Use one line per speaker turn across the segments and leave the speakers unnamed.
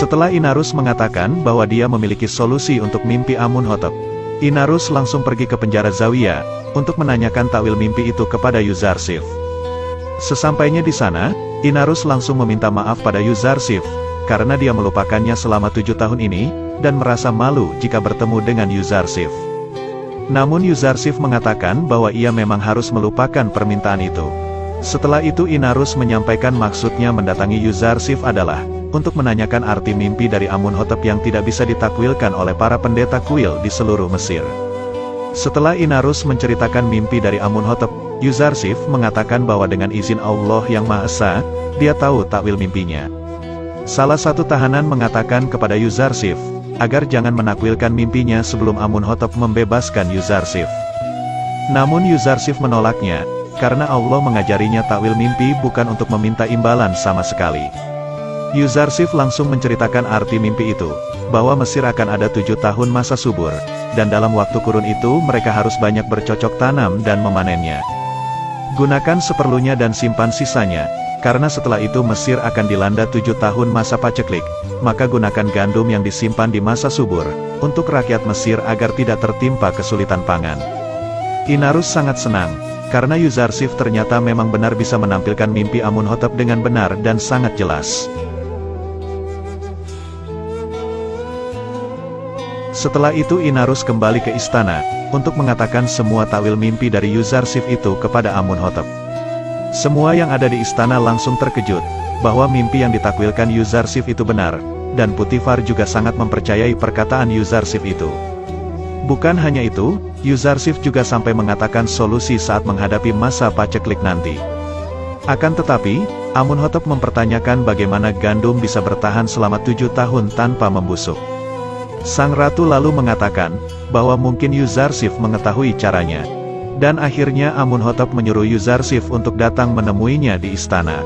Setelah Inarus mengatakan bahwa dia memiliki solusi untuk mimpi Amunhotep, Inarus langsung pergi ke penjara Zawiyah untuk menanyakan takwil mimpi itu kepada Yuzarsif. Sesampainya di sana, Inarus langsung meminta maaf pada Yuzarsif karena dia melupakannya selama 7 tahun ini dan merasa malu jika bertemu dengan Yuzarsif. Namun Yuzarsif mengatakan bahwa ia memang harus melupakan permintaan itu. Setelah itu Inarus menyampaikan maksudnya mendatangi Yuzarsif adalah untuk menanyakan arti mimpi dari Amunhotep yang tidak bisa ditakwilkan oleh para pendeta kuil di seluruh Mesir. Setelah Inarus menceritakan mimpi dari Amunhotep, Yuzarsif mengatakan bahwa dengan izin Allah yang Maha Esa, dia tahu takwil mimpinya. Salah satu tahanan mengatakan kepada Yuzarsif agar jangan menakwilkan mimpinya sebelum Amunhotep membebaskan Yuzarsif. Namun Yuzarsif menolaknya, karena Allah mengajarinya takwil mimpi bukan untuk meminta imbalan sama sekali. Yuzarsif langsung menceritakan arti mimpi itu, bahwa Mesir akan ada 7 tahun masa subur, dan dalam waktu kurun itu mereka harus banyak bercocok tanam dan memanennya. Gunakan seperlunya dan simpan sisanya, karena setelah itu Mesir akan dilanda 7 tahun masa paceklik, maka gunakan gandum yang disimpan di masa subur, untuk rakyat Mesir agar tidak tertimpa kesulitan pangan. Inarus sangat senang, karena Yuzarsif ternyata memang benar bisa menampilkan mimpi Amunhotep dengan benar dan sangat jelas. Setelah itu Inarus kembali ke istana, untuk mengatakan semua takwil mimpi dari Yuzarsif itu kepada Amunhotep. Semua yang ada di istana langsung terkejut, bahwa mimpi yang ditakwilkan Yuzarsif itu benar, dan Putifar juga sangat mempercayai perkataan Yuzarsif itu. Bukan hanya itu, Yuzarsif juga sampai mengatakan solusi saat menghadapi masa paceklik nanti. Akan tetapi, Amunhotep mempertanyakan bagaimana gandum bisa bertahan selama 7 tahun tanpa membusuk. Sang ratu lalu mengatakan, bahwa mungkin Yuzarsif mengetahui caranya. Dan akhirnya Amunhotep menyuruh Yuzarsif untuk datang menemuinya di istana.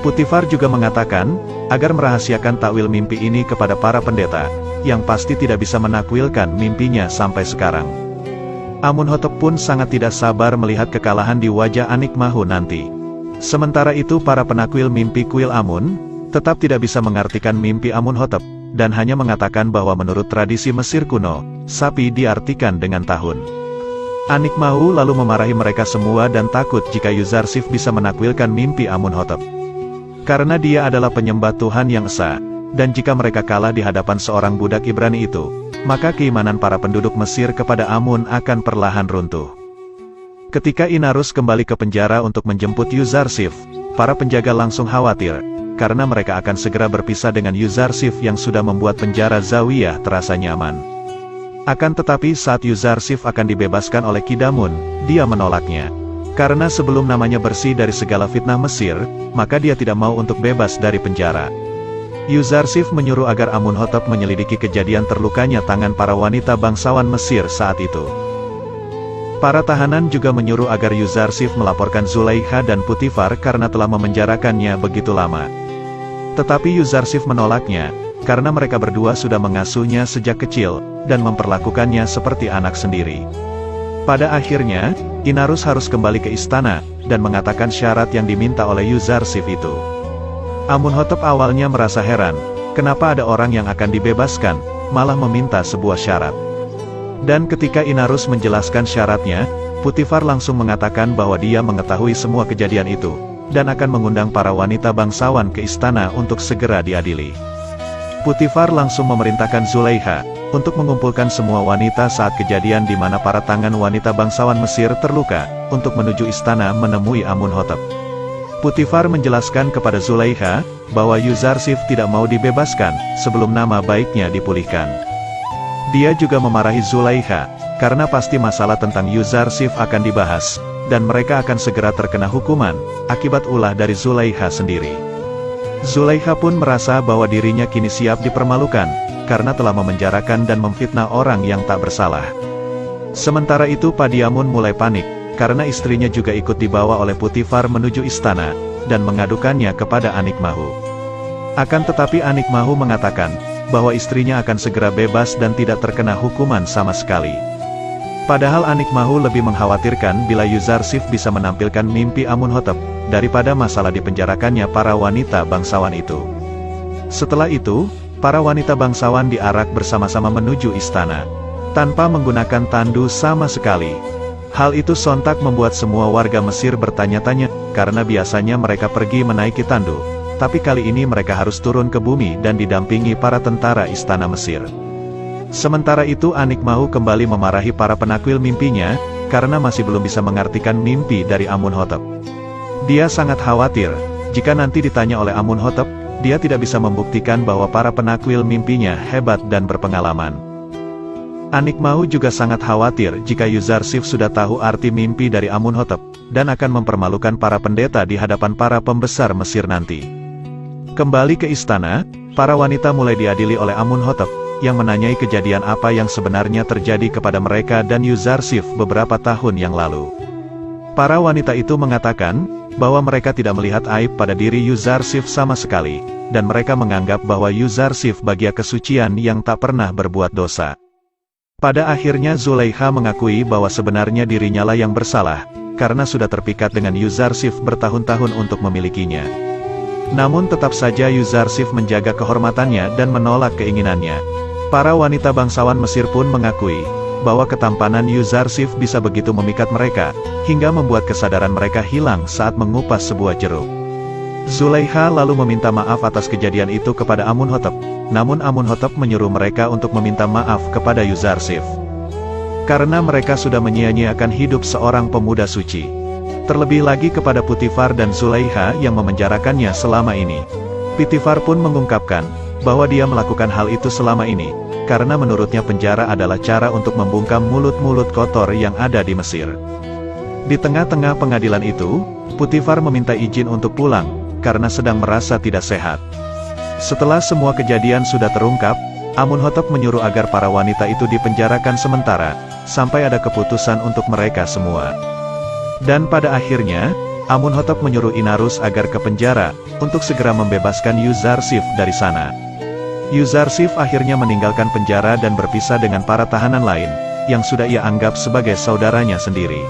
Putifar juga mengatakan, agar merahasiakan takwil mimpi ini kepada para pendeta, yang pasti tidak bisa menakwilkan mimpinya sampai sekarang. Amunhotep pun sangat tidak sabar melihat kekalahan di wajah Anikmahu nanti. Sementara itu para penakwil mimpi kuil Amun, tetap tidak bisa mengartikan mimpi Amunhotep, dan hanya mengatakan bahwa menurut tradisi Mesir kuno, sapi diartikan dengan tahun. Anikmahu lalu memarahi mereka semua dan takut jika Yuzarsif bisa menakwilkan mimpi Amunhotep. Karena dia adalah penyembah Tuhan yang esa, dan jika mereka kalah di hadapan seorang budak Ibrani itu, maka keimanan para penduduk Mesir kepada Amun akan perlahan runtuh. Ketika Inarus kembali ke penjara untuk menjemput Yuzarsif, para penjaga langsung khawatir, karena mereka akan segera berpisah dengan Yuzarsif yang sudah membuat penjara Zawiyah terasa nyaman. Akan tetapi saat Yuzarsif akan dibebaskan oleh Kidamun, dia menolaknya. Karena sebelum namanya bersih dari segala fitnah Mesir, maka dia tidak mau untuk bebas dari penjara. Yuzarsif menyuruh agar Amunhotep menyelidiki kejadian terlukanya tangan para wanita bangsawan Mesir saat itu. Para tahanan juga menyuruh agar Yuzarsif melaporkan Zulaikha dan Putifar karena telah memenjarakannya begitu lama. Tetapi Yuzarsif menolaknya, karena mereka berdua sudah mengasuhnya sejak kecil, dan memperlakukannya seperti anak sendiri. Pada akhirnya, Inarus harus kembali ke istana, dan mengatakan syarat yang diminta oleh Yuzarsif itu. Amunhotep awalnya merasa heran, kenapa ada orang yang akan dibebaskan, malah meminta sebuah syarat. Dan ketika Inarus menjelaskan syaratnya, Putifar langsung mengatakan bahwa dia mengetahui semua kejadian itu, dan akan mengundang para wanita bangsawan ke istana untuk segera diadili. Putifar langsung memerintahkan Zulaikha untuk mengumpulkan semua wanita saat kejadian di mana para tangan wanita bangsawan Mesir terluka, untuk menuju istana menemui Amunhotep. Putifar menjelaskan kepada Zulaikha bahwa Yuzarsif tidak mau dibebaskan sebelum nama baiknya dipulihkan. Dia juga memarahi Zulaikha, karena pasti masalah tentang Yuzarsif akan dibahas, dan mereka akan segera terkena hukuman, akibat ulah dari Zulaikha sendiri. Zulaikha pun merasa bahwa dirinya kini siap dipermalukan, karena telah memenjarakan dan memfitnah orang yang tak bersalah. Sementara itu Padiamun mulai panik, karena istrinya juga ikut dibawa oleh Putifar menuju istana, dan mengadukannya kepada Anikmahu. Akan tetapi Anikmahu mengatakan, bahwa istrinya akan segera bebas dan tidak terkena hukuman sama sekali. Padahal Anikmahu lebih mengkhawatirkan bila Yuzarsif bisa menampilkan mimpi Amunhotep, daripada masalah dipenjarakannya para wanita bangsawan itu. Setelah itu, para wanita bangsawan diarak bersama-sama menuju istana, tanpa menggunakan tandu sama sekali. Hal itu sontak membuat semua warga Mesir bertanya-tanya, karena biasanya mereka pergi menaiki tandu, tapi kali ini mereka harus turun ke bumi dan didampingi para tentara istana Mesir. Sementara itu Anikmahu kembali memarahi para penakwil mimpinya, karena masih belum bisa mengartikan mimpi dari Amunhotep. Dia sangat khawatir, jika nanti ditanya oleh Amunhotep, dia tidak bisa membuktikan bahwa para penakwil mimpinya hebat dan berpengalaman. Anikmahu juga sangat khawatir jika Yuzarsif sudah tahu arti mimpi dari Amunhotep, dan akan mempermalukan para pendeta di hadapan para pembesar Mesir nanti. Kembali ke istana, para wanita mulai diadili oleh Amunhotep, yang menanyai kejadian apa yang sebenarnya terjadi kepada mereka dan Yuzarsif beberapa tahun yang lalu. Para wanita itu mengatakan, bahwa mereka tidak melihat aib pada diri Yuzarsif sama sekali, dan mereka menganggap bahwa Yuzarsif bagian kesucian yang tak pernah berbuat dosa. Pada akhirnya Zulaikha mengakui bahwa sebenarnya dirinya lah yang bersalah, karena sudah terpikat dengan Yuzarsif bertahun-tahun untuk memilikinya. Namun tetap saja Yuzarsif menjaga kehormatannya dan menolak keinginannya. Para wanita bangsawan Mesir pun mengakui, bahwa ketampanan Yuzarsif bisa begitu memikat mereka, hingga membuat kesadaran mereka hilang saat mengupas sebuah jeruk. Zulaikha lalu meminta maaf atas kejadian itu kepada Amunhotep, namun Amunhotep menyuruh mereka untuk meminta maaf kepada Yuzarsif. Karena mereka sudah menyia-nyiakan hidup seorang pemuda suci. Terlebih lagi kepada Putifar dan Zulaikha yang memenjarakannya selama ini. Putifar pun mengungkapkan, bahwa dia melakukan hal itu selama ini, karena menurutnya penjara adalah cara untuk membungkam mulut-mulut kotor yang ada di Mesir. Di tengah-tengah pengadilan itu, Putifar meminta izin untuk pulang, karena sedang merasa tidak sehat. Setelah semua kejadian sudah terungkap, Amunhotep menyuruh agar para wanita itu dipenjarakan sementara, sampai ada keputusan untuk mereka semua. Dan pada akhirnya, Amunhotep menyuruh Inarus agar ke penjara, untuk segera membebaskan Yuzarsif dari sana. Yuzarsif akhirnya meninggalkan penjara dan berpisah dengan para tahanan lain, yang sudah ia anggap sebagai saudaranya sendiri.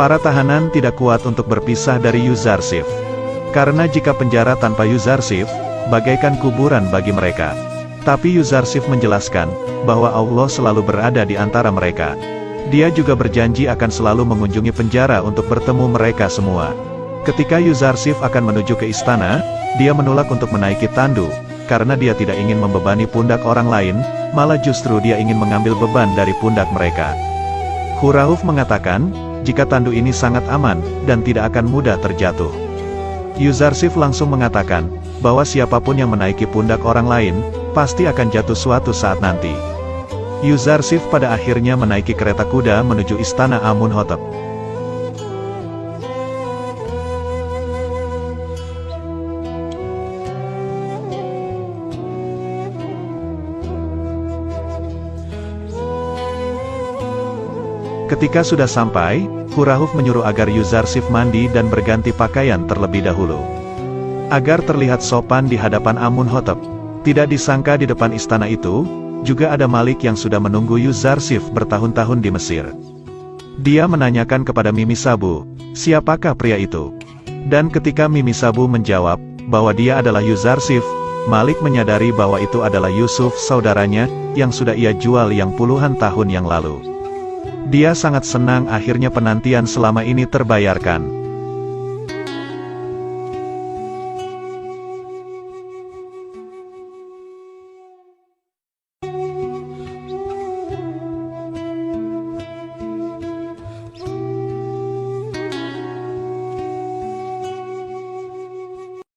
Para tahanan tidak kuat untuk berpisah dari Yuzarsif. Karena jika penjara tanpa Yuzarsif, bagaikan kuburan bagi mereka. Tapi Yuzarsif menjelaskan, bahwa Allah selalu berada di antara mereka. Dia juga berjanji akan selalu mengunjungi penjara untuk bertemu mereka semua. Ketika Yuzarsif akan menuju ke istana, dia menolak untuk menaiki tandu, karena dia tidak ingin membebani pundak orang lain, malah justru dia ingin mengambil beban dari pundak mereka. Hurahuf mengatakan, jika tandu ini sangat aman, dan tidak akan mudah terjatuh. Yuzarsif langsung mengatakan, bahwa siapapun yang menaiki pundak orang lain, pasti akan jatuh suatu saat nanti. Yuzarsif pada akhirnya menaiki kereta kuda menuju istana Amunhotep. Ketika sudah sampai, Hurahuf menyuruh agar Yuzarsif mandi dan berganti pakaian terlebih dahulu, agar terlihat sopan di hadapan Amunhotep. Tidak disangka di depan istana itu, juga ada Malik yang sudah menunggu Yuzarsif bertahun-tahun di Mesir. Dia menanyakan kepada Mimi Sabu, siapakah pria itu? Dan ketika Mimi Sabu menjawab, bahwa dia adalah Yuzarsif, Malik menyadari bahwa itu adalah Yusuf saudaranya, yang sudah ia jual yang puluhan tahun yang lalu. Dia sangat senang akhirnya penantian selama ini terbayarkan.